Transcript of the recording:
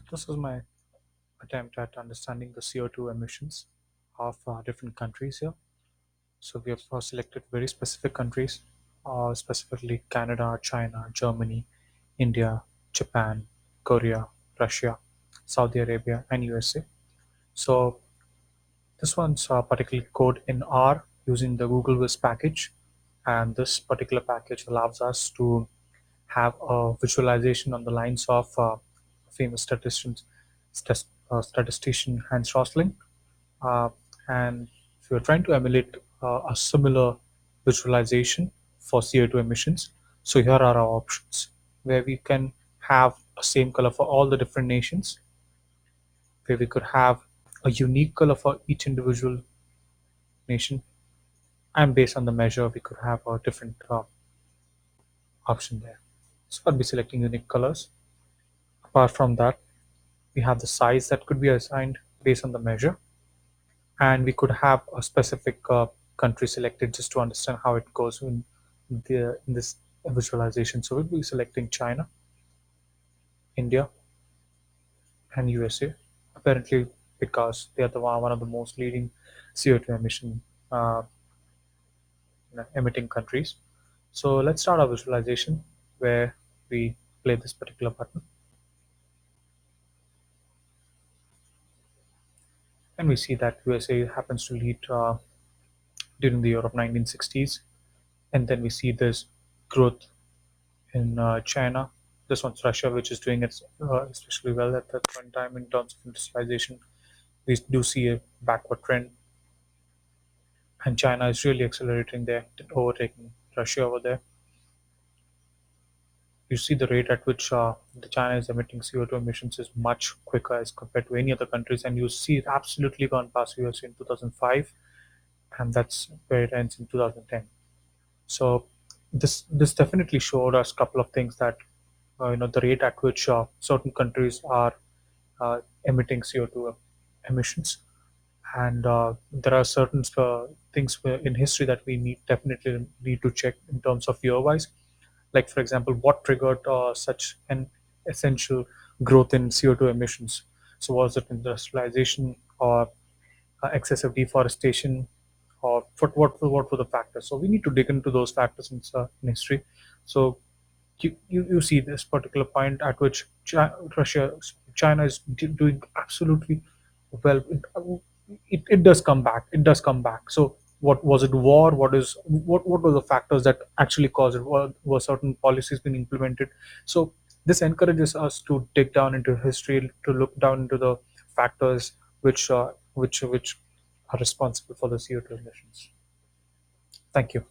This is my attempt at understanding the CO2 emissions of different countries here. So we have selected very specific countries, specifically Canada, China, Germany, India, Japan, Korea, Russia, Saudi Arabia, and USA. So this one's particularly code in R using the GoogleViz package, and this particular package allows us to have a visualization on the lines of famous statistician Hans Rosling. Uh, and if you're trying to emulate a similar visualization for CO2 emissions, so here are our options where we can have a same color for all the different nations, where we could have a unique color for each individual nation, and based on the measure, we could have a different option there. So I'll be selecting unique colors. Apart from that, we have the size that could be assigned based on the measure, and we could have a specific country selected just to understand how it goes in this visualization. So we'll be selecting China, India, and USA, apparently because they are one of the most leading CO2 emission uh, emitting countries. So let's start our visualization where we play this particular button, and we see that USA happens to lead during the year of 1960s, and then we see this growth in China. This one's Russia, which is doing it especially well at that point in time in terms of industrialization. We do see a backward trend, and China is really accelerating there, overtaking Russia over there. You see the rate at which the China is emitting CO2 emissions is much quicker as compared to any other countries, and you see it absolutely gone past US in 2005, and that's where it ends in 2010. So this definitely showed us a couple of things that the rate at which certain countries are emitting CO2 emissions, and there are certain things in history that we definitely need to check in terms of year wise. Like for example, what triggered such an essential growth in CO2 emissions? So was it industrialization or excessive deforestation, or what were the factors? So we need to dig into those factors in history. So you see this particular point at which China is doing absolutely well. It does come back. It does come back. So what was it? War? What were the factors that actually caused it? Were certain policies being implemented? So this encourages us to dig down into history, to look down into the factors which are responsible for the CO2 emissions. Thank you.